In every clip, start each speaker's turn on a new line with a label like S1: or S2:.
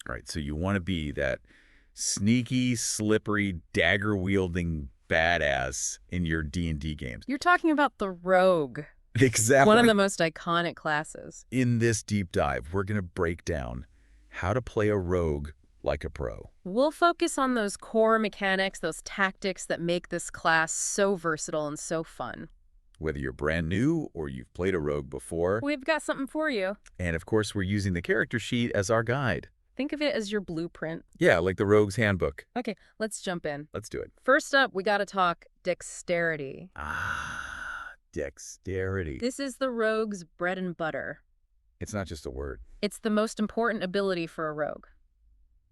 S1: All right, so you want to be that sneaky, slippery, dagger-wielding badass in your D&D games.
S2: You're talking about the rogue.
S1: Exactly.
S2: One of the most iconic classes.
S1: In this deep dive, we're going to break down how to play a rogue like a pro.
S2: We'll focus on those core mechanics, those tactics that make this class so versatile and so fun.
S1: Whether you're brand new or you've played a rogue before.
S2: We've got something for you.
S1: And of course, we're using the character sheet as our guide.
S2: Think of it as your blueprint.
S1: Yeah, like the Rogue's Handbook.
S2: Okay, let's jump in.
S1: Let's do it.
S2: First up, we got to talk dexterity.
S1: Dexterity.
S2: This is the rogue's bread and butter.
S1: It's not just a word.
S2: It's the most important ability for a rogue.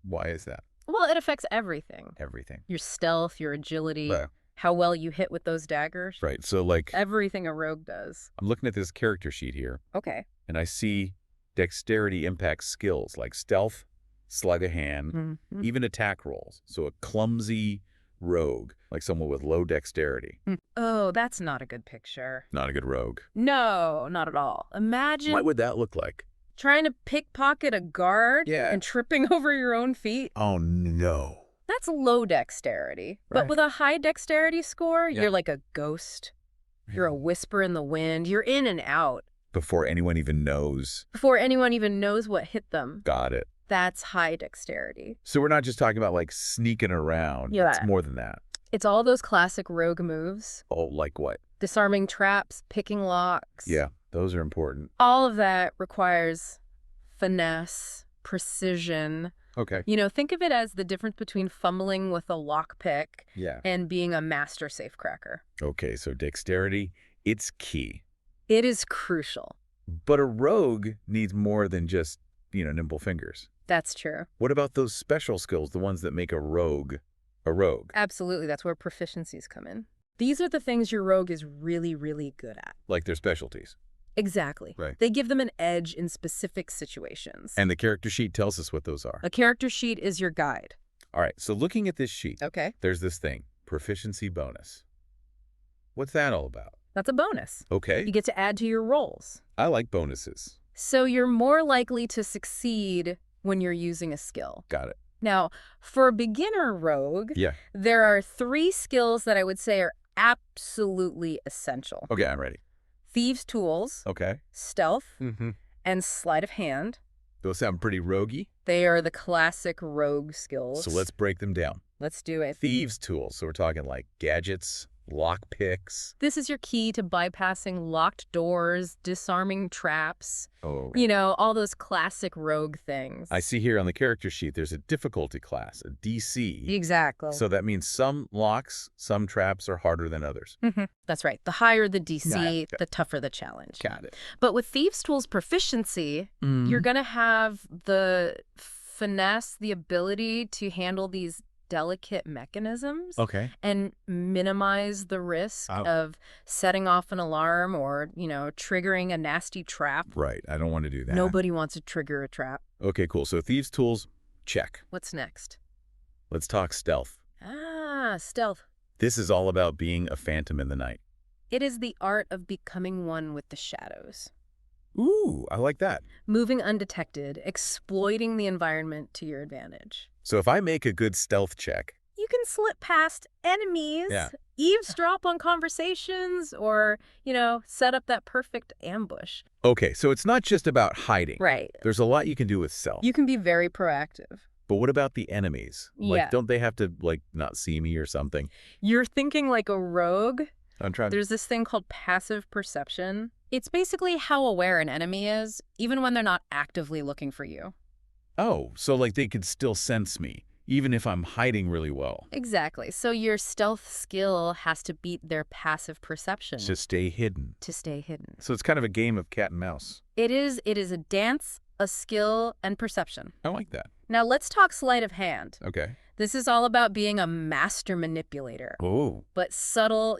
S1: Why is that?
S2: Well, it affects everything.
S1: Everything.
S2: Your stealth, your agility,
S1: Yeah.
S2: how well you hit with those daggers.
S1: Right, so like,
S2: Everything a rogue does.
S1: I'm looking at this character sheet here,
S2: Okay.
S1: and I see dexterity impacts skills like stealth, sleight of hand, even attack rolls. So a clumsy rogue, like someone with low dexterity.
S2: Oh, that's not a good picture.
S1: Not a good rogue.
S2: No, not at all. Imagine
S1: What would that look like?
S2: trying to pickpocket a guard and tripping over your own feet.
S1: Oh, no.
S2: That's low dexterity.
S1: Right.
S2: But with a high dexterity score,
S1: Yeah.
S2: you're like a ghost. You're a whisper in the wind. You're in and out
S1: Before anyone even knows.
S2: before anyone even knows what hit them.
S1: Got it.
S2: That's high dexterity.
S1: So we're not just talking about like sneaking around.
S2: Yeah.
S1: It's more than that.
S2: It's all those classic rogue moves.
S1: Oh, like what?
S2: Disarming traps, picking locks.
S1: Yeah, those are important.
S2: All of that requires finesse, precision.
S1: Okay.
S2: You know, think of it as the difference between fumbling with a lockpick
S1: Yeah.
S2: and being a master safecracker.
S1: Okay, so dexterity, it's key.
S2: It is crucial.
S1: But a rogue needs more than just, nimble fingers.
S2: That's true.
S1: What about those special skills, the ones that make a rogue a rogue?
S2: Absolutely. That's where proficiencies come in. These are the things your rogue is really, really good at.
S1: Like their specialties.
S2: Exactly.
S1: Right.
S2: They give them an edge in specific situations.
S1: And the character sheet tells us what those are.
S2: A character sheet is your guide.
S1: All right, so looking at this sheet,
S2: Okay.
S1: there's this thing, proficiency bonus. What's that all about?
S2: That's a bonus.
S1: Okay,
S2: You get to add to your rolls.
S1: I like bonuses.
S2: So you're more likely to succeed when you're using a skill.
S1: Got it.
S2: Now, for a beginner rogue,
S1: Yeah.
S2: there are 3 skills that I would say are absolutely essential.
S1: Okay, I'm ready.
S2: Thieves' tools,
S1: Okay.
S2: stealth,
S1: Mm-hmm.
S2: and sleight of hand.
S1: Those sound pretty roguey,
S2: They are the classic rogue skills.
S1: so let's break them down.
S2: Let's do it.
S1: Thieves' tools, so we're talking like gadgets, lock picks.
S2: This is your key to bypassing locked doors, disarming traps,
S1: Oh,
S2: all those classic rogue things.
S1: I see here on the character sheet there's a difficulty class, a DC.
S2: Exactly.
S1: So that means some locks, some traps are harder than others.
S2: That's right. The higher the DC,
S1: Got it.
S2: the tougher the challenge.
S1: Got it.
S2: But with Thieves' Tools proficiency, you're going to have the finesse, the ability to handle these delicate mechanisms
S1: Okay.
S2: and minimize the risk
S1: Oh.
S2: of setting off an alarm or, triggering a nasty trap.
S1: Right. I don't want to do that.
S2: Nobody wants to trigger a trap.
S1: Okay, cool. So Thieves' tools, check.
S2: What's next?
S1: Let's talk stealth.
S2: Stealth.
S1: This is all about being a phantom in the night.
S2: It is the art of becoming one with the shadows.
S1: Ooh, I like that.
S2: Moving undetected, exploiting the environment to your advantage.
S1: So if I make a good stealth check,
S2: You can slip past enemies,
S1: Yeah.
S2: eavesdrop on conversations, or, set up that perfect ambush.
S1: okay, so it's not just about hiding.
S2: Right.
S1: There's a lot you can do with stealth.
S2: You can be very proactive.
S1: But what about the enemies? Like,
S2: Yeah.
S1: don't they have to, not see me or something?
S2: You're thinking like a rogue.
S1: I'm trying to...
S2: There's this thing called passive perception. It's basically how aware an enemy is, even when they're not actively looking for you.
S1: Oh, so they could still sense me, even if I'm hiding really well.
S2: Exactly. So your stealth skill has to beat their passive perception
S1: To stay hidden.
S2: to stay hidden.
S1: So it's kind of a game of cat and mouse.
S2: It is a dance, a skill, and perception.
S1: I like that.
S2: Now let's talk sleight of hand.
S1: Okay.
S2: This is all about being a master manipulator,
S1: Oh.
S2: but subtle,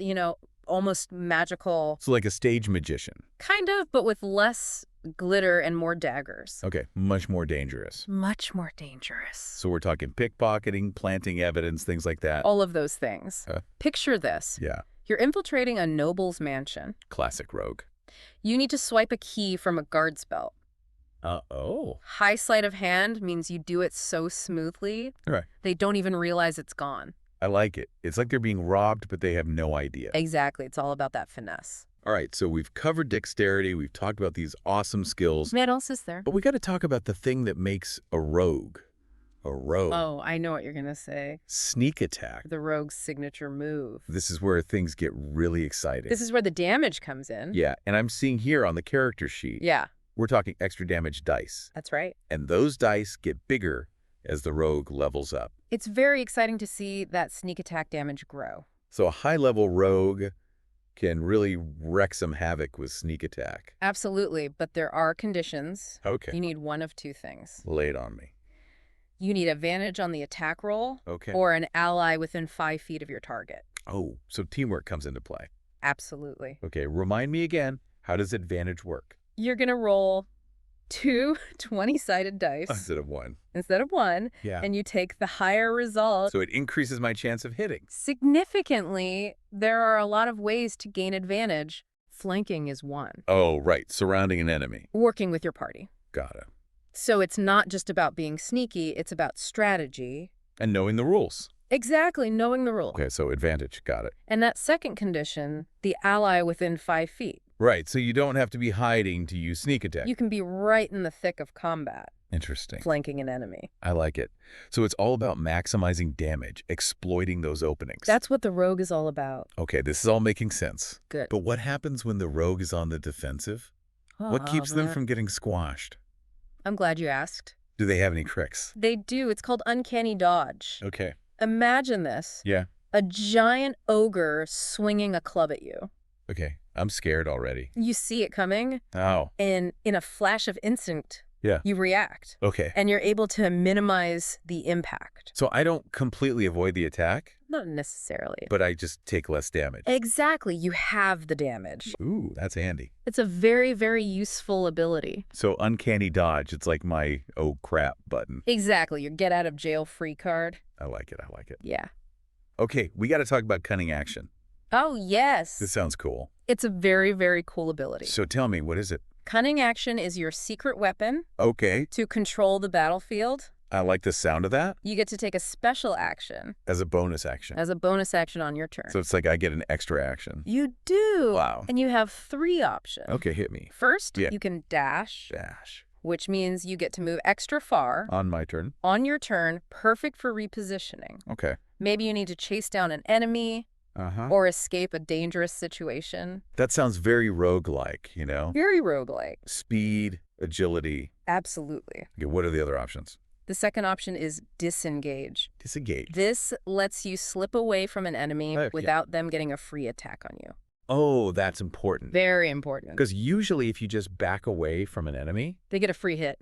S2: almost magical,
S1: So like a stage magician.
S2: kind of, but with less glitter and more daggers.
S1: Okay, much more dangerous.
S2: Much more dangerous.
S1: So we're talking pickpocketing, planting evidence, things like that.
S2: All of those things. Picture this.
S1: Yeah,
S2: You're infiltrating a noble's mansion.
S1: classic rogue.
S2: You need to swipe a key from a guard's belt.
S1: Oh.
S2: High sleight of hand means you do it so smoothly,
S1: Right.
S2: they don't even realize it's gone.
S1: I like it. It's like they're being robbed, but they have no idea.
S2: Exactly. It's all about that finesse.
S1: All right, so we've covered dexterity. We've talked about these awesome skills.
S2: What else is there?
S1: But we got to talk about the thing that makes a rogue. A rogue.
S2: Oh, I know what you're going to say.
S1: Sneak attack.
S2: The rogue's signature move.
S1: This is where things get really exciting.
S2: This is where the damage comes in.
S1: Yeah, and I'm seeing here on the character sheet,
S2: Yeah,
S1: we're talking extra damage dice.
S2: that's right.
S1: And those dice get bigger as the rogue levels up.
S2: It's very exciting to see that sneak attack damage grow.
S1: So a high-level rogue can really wreak some havoc with sneak attack.
S2: Absolutely, but there are conditions.
S1: Okay.
S2: You need one of two things.
S1: Lay it on me.
S2: You need advantage on the attack roll
S1: Okay.
S2: or an ally within 5 feet of your target.
S1: Oh, so teamwork comes into play.
S2: Absolutely.
S1: Okay, remind me again, how does advantage work?
S2: You're going to roll 2 20-sided dice
S1: Instead of one.
S2: instead of 1,
S1: Yeah.
S2: and you take the higher result.
S1: So it increases my chance of hitting.
S2: Significantly, there are a lot of ways to gain advantage. Flanking is one.
S1: Oh, right. Surrounding an enemy.
S2: Working with your party.
S1: Got it.
S2: So it's not just about being sneaky, it's about strategy.
S1: And knowing the rules.
S2: Exactly, knowing the rule.
S1: Okay, so advantage. Got it.
S2: And that second condition, the ally within 5 feet.
S1: Right, so you don't have to be hiding to use sneak attack.
S2: You can be right in the thick of combat,
S1: Interesting.
S2: flanking an enemy.
S1: I like it. So it's all about maximizing damage, exploiting those openings.
S2: That's what the rogue is all about.
S1: Okay, this is all making sense.
S2: Good.
S1: But what happens when the rogue is on the defensive? What keeps them from getting squashed?
S2: I'm glad you asked.
S1: Do they have any tricks?
S2: They do. It's called Uncanny Dodge.
S1: Okay.
S2: Imagine this.
S1: Yeah.
S2: A giant ogre swinging a club at you.
S1: Okay. I'm scared already.
S2: You see it coming,
S1: Oh.
S2: and in a flash of instinct,
S1: Yeah.
S2: you react.
S1: Okay.
S2: And you're able to minimize the impact.
S1: So I don't completely avoid the attack,
S2: Not necessarily.
S1: but I just take less damage.
S2: Exactly. You have the damage.
S1: Ooh, that's handy.
S2: It's a very, very useful ability.
S1: So uncanny dodge, it's like my oh crap button.
S2: Exactly. Your get out of jail free card.
S1: I like it. I like it.
S2: Yeah.
S1: Okay, we got to talk about cunning action.
S2: Oh, yes.
S1: This sounds cool.
S2: It's a very, very cool ability.
S1: So tell me, what is it?
S2: Cunning Action is your secret weapon
S1: Okay,
S2: to control the battlefield.
S1: I like the sound of that
S2: You get to take a special action
S1: as a bonus action.
S2: as a bonus action on your turn.
S1: So it's like I get an extra action.
S2: You do.
S1: Wow.
S2: And you have 3 options.
S1: Okay, hit me.
S2: First,
S1: Yeah.
S2: you can dash,
S1: Dash.
S2: which means you get to move extra far
S1: On my turn.
S2: on your turn, perfect for repositioning.
S1: Okay.
S2: Maybe you need to chase down an enemy
S1: Uh-huh.
S2: or escape a dangerous situation.
S1: That sounds very roguelike, you know?
S2: Very roguelike.
S1: Speed, agility.
S2: Absolutely.
S1: Okay, what are the other options?
S2: The second option is disengage.
S1: Disengage.
S2: This lets you slip away from an enemy
S1: Yeah.
S2: without them getting a free attack on you.
S1: Oh, that's important.
S2: Very important.
S1: Because usually if you just back away from an enemy,
S2: They get a free hit.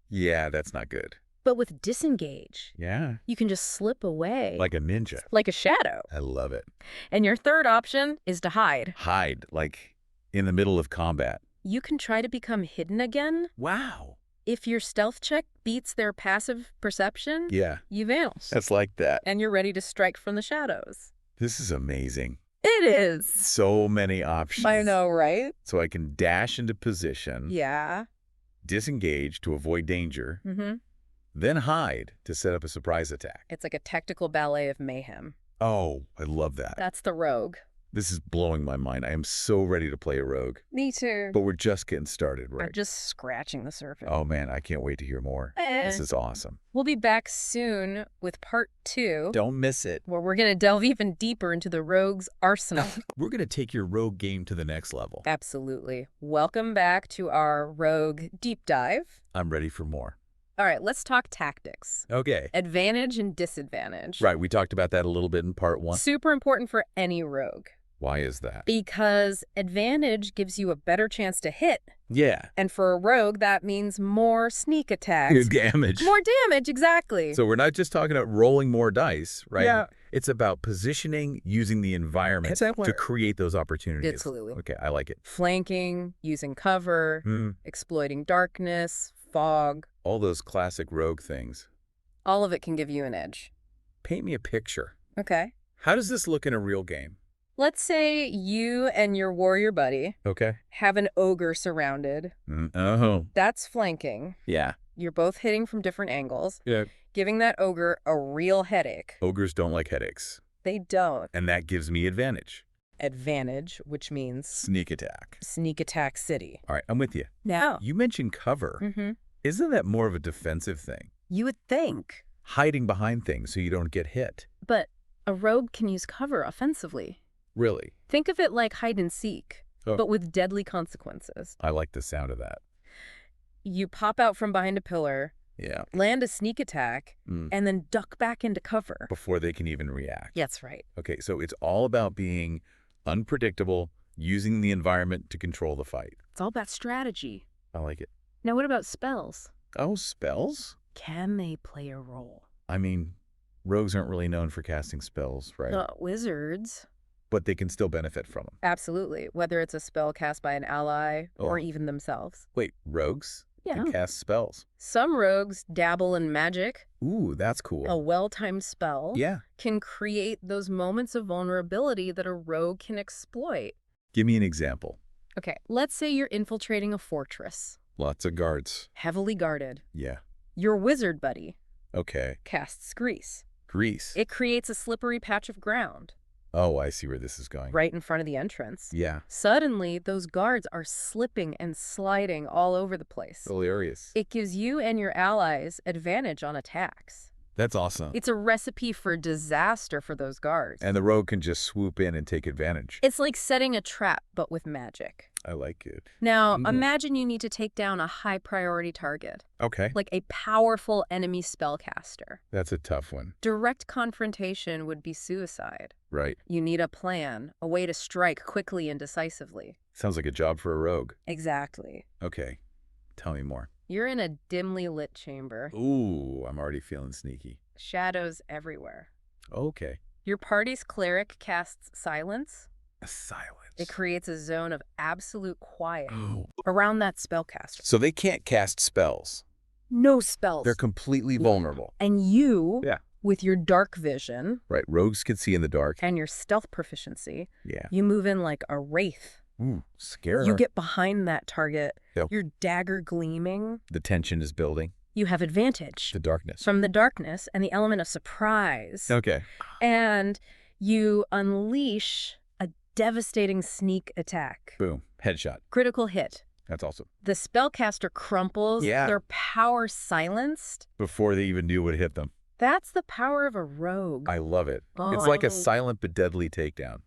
S1: yeah, that's not good.
S2: But with disengage,
S1: Yeah.
S2: you can just slip away.
S1: Like a ninja.
S2: Like a shadow.
S1: I love it.
S2: And your third option is to hide.
S1: Hide, like in the middle of combat.
S2: You can try to become hidden again.
S1: Wow.
S2: If your stealth check beats their passive perception,
S1: Yeah,
S2: you vanish.
S1: that's like that.
S2: And you're ready to strike from the shadows.
S1: This is amazing.
S2: It is.
S1: So many options.
S2: I know, right?
S1: So I can dash into position,
S2: Yeah.
S1: disengage to avoid danger,
S2: Mm-hmm.
S1: then hide to set up a surprise attack.
S2: It's like a tactical ballet of mayhem.
S1: Oh, I love that.
S2: That's the rogue.
S1: This is blowing my mind. I am so ready to play a rogue.
S2: Me too.
S1: But we're just getting started,
S2: We're
S1: right?
S2: just scratching the surface.
S1: Oh, man, I can't wait to hear more. This is awesome.
S2: We'll be back soon with part 2,
S1: Don't miss it.
S2: where we're going to delve even deeper into the rogue's arsenal.
S1: We're going to take your rogue game to the next level.
S2: Absolutely. Welcome back to our rogue deep dive.
S1: I'm ready for more.
S2: All right, let's talk tactics.
S1: Okay.
S2: Advantage and disadvantage.
S1: Right, we talked about that a little bit in part 1.
S2: Super important for any rogue.
S1: Why is that?
S2: Because advantage gives you a better chance to hit.
S1: Yeah.
S2: And for a rogue, that means more sneak attacks.
S1: Damage.
S2: More damage, exactly.
S1: So we're not just talking about rolling more dice, right?
S2: Yeah.
S1: It's about positioning, using the environment
S2: Exactly.
S1: to create those opportunities.
S2: Absolutely.
S1: Okay, I like it.
S2: Flanking, using cover, exploiting darkness, fog.
S1: All those classic rogue things.
S2: All of it can give you an edge.
S1: Paint me a picture.
S2: Okay.
S1: How does this look in a real game?
S2: Let's say you and your warrior buddy
S1: Okay.
S2: have an ogre surrounded.
S1: Oh.
S2: That's flanking.
S1: Yeah.
S2: You're both hitting from different angles,
S1: Yeah.
S2: giving that ogre a real headache.
S1: Ogres don't like headaches.
S2: They don't.
S1: And that gives me advantage.
S2: Advantage, which means
S1: Sneak attack.
S2: sneak attack city.
S1: All right, I'm with you.
S2: Now,
S1: You mentioned cover. Isn't that more of a defensive thing?
S2: you would think.
S1: Hiding behind things so you don't get hit.
S2: But a rogue can use cover offensively.
S1: Really?
S2: Think of it like hide and seek,
S1: Oh.
S2: but with deadly consequences.
S1: I like the sound of that.
S2: You pop out from behind a pillar,
S1: Yeah.
S2: land a sneak attack, and then duck back into cover.
S1: Before they can even react.
S2: That's right.
S1: Okay, so it's all about being unpredictable, using the environment to control the fight.
S2: It's all about strategy.
S1: I like it.
S2: Now, what about spells?
S1: Oh, spells?
S2: Can they play a role?
S1: I mean, rogues aren't really known for casting spells, right?
S2: Wizards.
S1: But they can still benefit from them.
S2: Absolutely, whether it's a spell cast by an ally or
S1: Oh.
S2: even themselves.
S1: Wait, rogues
S2: Yeah.
S1: can cast spells?
S2: Some rogues dabble in magic.
S1: Ooh, that's cool.
S2: A well-timed spell
S1: Yeah.
S2: can create those moments of vulnerability that a rogue can exploit.
S1: Give me an example.
S2: Okay, let's say you're infiltrating a fortress,
S1: Lots of guards.
S2: heavily guarded.
S1: Yeah.
S2: Your wizard buddy
S1: Okay.
S2: casts grease.
S1: Grease.
S2: It creates a slippery patch of ground
S1: Oh, I see where this is going.
S2: right in front of the entrance.
S1: Yeah.
S2: Suddenly, those guards are slipping and sliding all over the place.
S1: Hilarious.
S2: It gives you and your allies advantage on attacks.
S1: That's awesome.
S2: It's a recipe for disaster for those guards.
S1: And the rogue can just swoop in and take advantage.
S2: It's like setting a trap, but with magic.
S1: I like it.
S2: Now, imagine you need to take down a high-priority target,
S1: Okay.
S2: like a powerful enemy spellcaster.
S1: That's a tough one.
S2: Direct confrontation would be suicide.
S1: Right.
S2: You need a plan, a way to strike quickly and decisively.
S1: Sounds like a job for a rogue.
S2: Exactly.
S1: Okay. Tell me more.
S2: You're in a dimly lit chamber.
S1: Ooh, I'm already feeling sneaky.
S2: Shadows everywhere.
S1: Okay.
S2: Your party's cleric casts silence.
S1: Silence.
S2: It creates a zone of absolute quiet
S1: Oh.
S2: around that spellcaster.
S1: So they can't cast spells.
S2: No spells.
S1: They're completely vulnerable.
S2: And you,
S1: Yeah.
S2: with your dark vision
S1: Right. Rogues can see in the dark.
S2: and your stealth proficiency,
S1: Yeah.
S2: you move in like a wraith.
S1: Ooh, scare
S2: You
S1: her.
S2: get behind that target,
S1: Yep.
S2: your dagger gleaming.
S1: The tension is building.
S2: You have advantage
S1: The darkness.
S2: from the darkness and the element of surprise.
S1: Okay.
S2: And you unleash a devastating sneak attack.
S1: Boom. Headshot.
S2: Critical hit.
S1: That's awesome.
S2: The spellcaster crumples,
S1: Yeah.
S2: their power silenced.
S1: Before they even knew what hit them.
S2: That's the power of a rogue.
S1: I love it.
S2: Oh,
S1: It's like a silent but deadly takedown.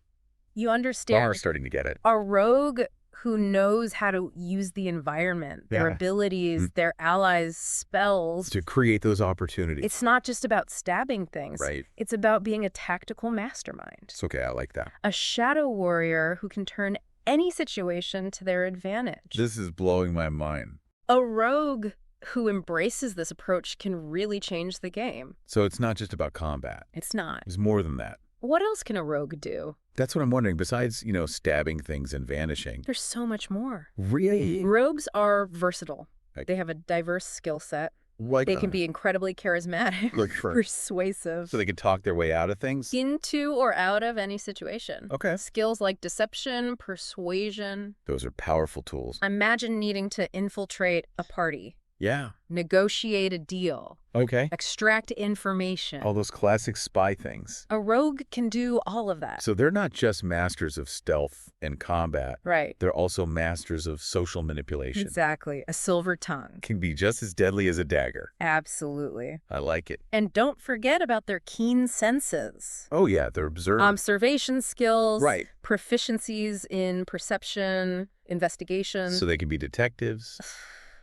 S2: You understand.
S1: Bar's starting to get it.
S2: A rogue who knows how to use the environment, their
S1: Yeah.
S2: abilities, their allies' spells.
S1: To create those opportunities.
S2: It's not just about stabbing things.
S1: Right.
S2: It's about being a tactical mastermind.
S1: It's okay. I like that.
S2: A shadow warrior who can turn any situation to their advantage.
S1: This is blowing my mind.
S2: A rogue who embraces this approach can really change the game.
S1: So it's not just about combat.
S2: It's not.
S1: It's more than that.
S2: What else can a rogue do?
S1: That's what I'm wondering. Besides, stabbing things and vanishing.
S2: There's so much more.
S1: Really?
S2: Rogues are versatile.
S1: Like-
S2: They have a diverse skill set.
S1: Like,
S2: They can be incredibly charismatic,
S1: Like for-
S2: persuasive,
S1: so they can talk their way out of things?
S2: into or out of any situation.
S1: Okay.
S2: Skills like deception, persuasion.
S1: Those are powerful tools.
S2: Imagine needing to infiltrate a party,
S1: Yeah.
S2: negotiate a deal,
S1: Okay.
S2: extract information.
S1: All those classic spy things.
S2: A rogue can do all of that.
S1: So they're not just masters of stealth and combat.
S2: Right.
S1: They're also masters of social manipulation.
S2: Exactly. A silver tongue.
S1: Can be just as deadly as a dagger.
S2: Absolutely.
S1: I like it.
S2: And don't forget about their keen senses.
S1: Oh, yeah. They're observant.
S2: Observation skills.
S1: Right.
S2: Proficiencies in perception, investigation.
S1: So they can be detectives.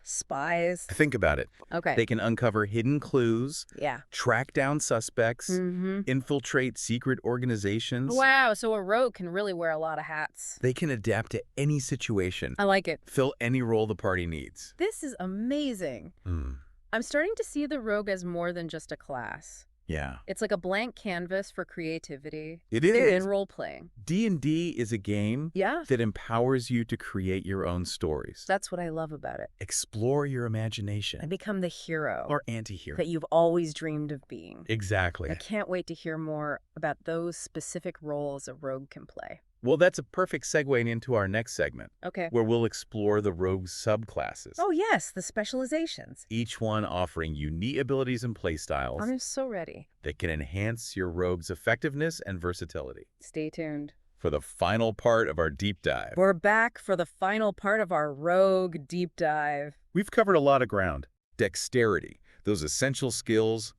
S2: Spies.
S1: Think about it.
S2: Okay.
S1: They can uncover hidden clues,
S2: Yeah.
S1: track down suspects,
S2: Mm-hmm.
S1: infiltrate secret organizations.
S2: Wow, so a rogue can really wear a lot of hats.
S1: They can adapt to any situation,
S2: I like it.
S1: fill any role the party needs.
S2: This is amazing. I'm starting to see the rogue as more than just a class.
S1: Yeah.
S2: It's like a blank canvas for creativity.
S1: It is.
S2: And role-playing.
S1: D&D is a game
S2: Yeah.
S1: that empowers you to create your own stories.
S2: That's what I love about it.
S1: Explore your imagination.
S2: And become the hero
S1: Or anti-hero.
S2: that you've always dreamed of being.
S1: Exactly.
S2: I can't wait to hear more about those specific roles a rogue can play.
S1: Well, that's a perfect segue into our next segment,
S2: Okay.
S1: where we'll explore the rogue's subclasses.
S2: Oh, yes, the specializations.
S1: Each one offering unique abilities and playstyles
S2: I'm so ready.
S1: that can enhance your rogue's effectiveness and versatility.
S2: Stay tuned.
S1: For the final part of our deep dive.
S2: We're back for the final part of our rogue deep dive.
S1: We've covered a lot of ground. Dexterity, those essential skills,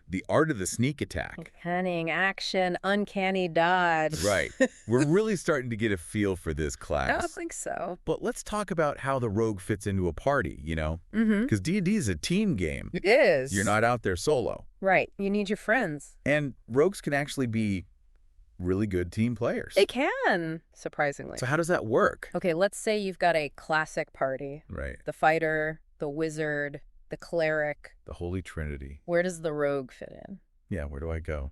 S1: the art of the sneak attack.
S2: Cunning action, uncanny dodge.
S1: Right. We're really starting to get a feel for this class.
S2: I think so.
S1: But let's talk about how the rogue fits into a party, you know?
S2: Mm-hmm.
S1: Because D&D is a team game.
S2: It is.
S1: You're not out there solo.
S2: Right. You need your friends.
S1: And rogues can actually be really good team players.
S2: They can, surprisingly.
S1: So how does that work?
S2: Okay, let's say you've got a classic party.
S1: Right.
S2: The fighter, the wizard, the cleric.
S1: The Holy Trinity.
S2: Where does the rogue fit in?
S1: Yeah, where do I go?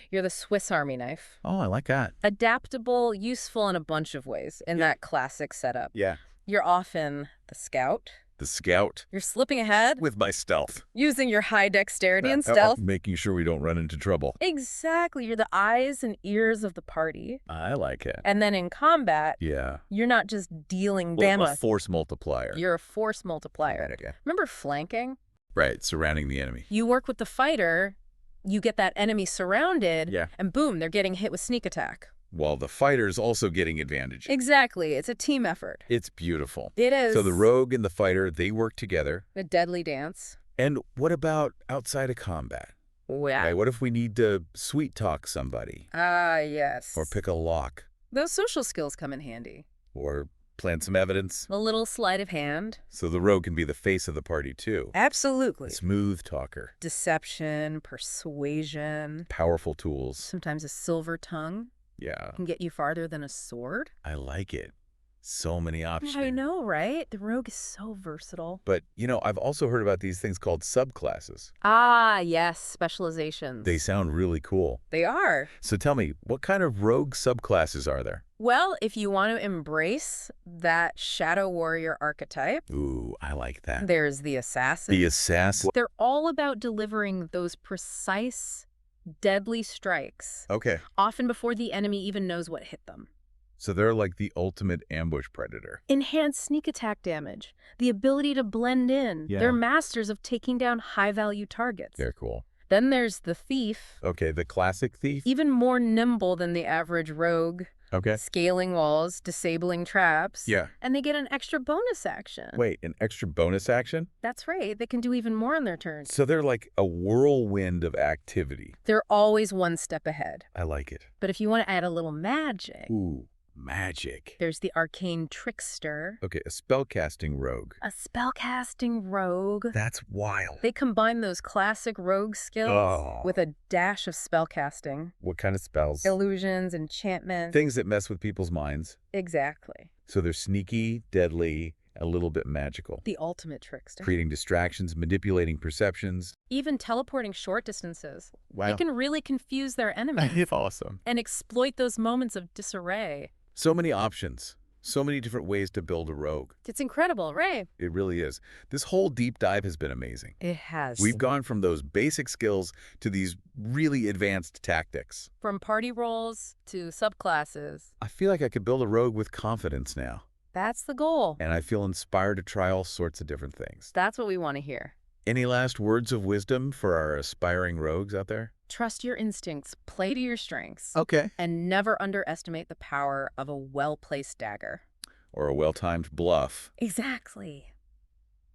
S2: You're the Swiss Army knife.
S1: Oh, I like that.
S2: Adaptable, useful in a bunch of ways in that classic setup.
S1: Yeah.
S2: You're often the scout.
S1: The scout.
S2: You're slipping ahead,
S1: With my stealth.
S2: using your high dexterity and stealth.
S1: Making sure we don't run into trouble.
S2: Exactly. You're the eyes and ears of the party.
S1: I like it.
S2: And then in combat,
S1: Yeah.
S2: you're not just dealing
S1: Well, a
S2: damage.
S1: force multiplier.
S2: You're a force multiplier.
S1: Okay.
S2: Remember flanking?
S1: Right, surrounding the enemy.
S2: You work with the fighter, you get that enemy surrounded,
S1: Yeah.
S2: and boom, they're getting hit with sneak attack.
S1: While the fighter's also getting advantage.
S2: Exactly. It's a team effort.
S1: It's beautiful.
S2: It is.
S1: So the rogue and the fighter, they work together.
S2: A deadly dance.
S1: And what about outside of combat?
S2: Wow.
S1: Okay, what if we need to sweet talk somebody?
S2: Ah, yes.
S1: Or pick a lock?
S2: Those social skills come in handy.
S1: Or plant some evidence?
S2: A little sleight of hand.
S1: So the rogue can be the face of the party too.
S2: Absolutely.
S1: A smooth talker.
S2: Deception, persuasion.
S1: Powerful tools.
S2: Sometimes a silver tongue
S1: Yeah,
S2: can get you farther than a sword.
S1: I like it. So many options.
S2: I know, right? The rogue is so versatile.
S1: But, you know, I've also heard about these things called subclasses.
S2: Ah, yes, specializations.
S1: They sound really cool.
S2: They are.
S1: So tell me, what kind of rogue subclasses are there?
S2: Well, if you want to embrace that shadow warrior archetype,
S1: Ooh, I like that.
S2: there's the assassin.
S1: The assassin.
S2: They're all about delivering those precise, deadly strikes,
S1: Okay.
S2: often before the enemy even knows what hit them.
S1: So they're like the ultimate ambush predator.
S2: Enhanced sneak attack damage, the ability to blend in.
S1: Yeah.
S2: They're masters of taking down high-value targets.
S1: They're cool.
S2: Then there's the thief,
S1: Okay, the classic thief.
S2: even more nimble than the average rogue,
S1: Okay.
S2: scaling walls, disabling traps.
S1: Yeah.
S2: And they get an extra bonus action.
S1: Wait, an extra bonus action?
S2: That's right. They can do even more on their turns.
S1: So they're like a whirlwind of activity.
S2: They're always one step ahead.
S1: I like it.
S2: But if you want to add a little magic,
S1: Ooh, magic.
S2: there's the arcane trickster,
S1: Okay, a spellcasting rogue.
S2: a spellcasting rogue.
S1: That's wild.
S2: They combine those classic rogue skills
S1: Oh.
S2: with a dash of spellcasting,
S1: What kind of spells?
S2: illusions, enchantments.
S1: Things that mess with people's minds.
S2: Exactly.
S1: So they're sneaky, deadly, a little bit magical.
S2: The ultimate trickster.
S1: Creating distractions, manipulating perceptions.
S2: Even teleporting short distances.
S1: Wow.
S2: They can really confuse their enemies
S1: It's awesome.
S2: and exploit those moments of disarray.
S1: So many options. So many different ways to build a rogue.
S2: It's incredible, right?
S1: It really is. This whole deep dive has been amazing.
S2: It has.
S1: We've gone from those basic skills to these really advanced tactics.
S2: From party roles to subclasses.
S1: I feel like I could build a rogue with confidence now.
S2: That's the goal.
S1: And I feel inspired to try all sorts of different things.
S2: That's what we want to hear.
S1: Any last words of wisdom for our aspiring rogues out there?
S2: Trust your instincts, play to your strengths,
S1: Okay.
S2: and never underestimate the power of a well-placed dagger.
S1: Or a well-timed bluff.
S2: Exactly.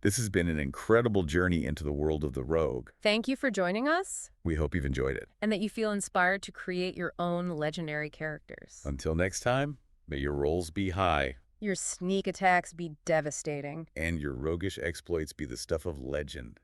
S1: This has been an incredible journey into the world of the rogue.
S2: Thank you for joining us,
S1: We hope you've enjoyed it.
S2: and that you feel inspired to create your own legendary characters.
S1: Until next time, may your rolls be high
S2: Your sneak attacks be devastating.
S1: and your roguish exploits be the stuff of legend.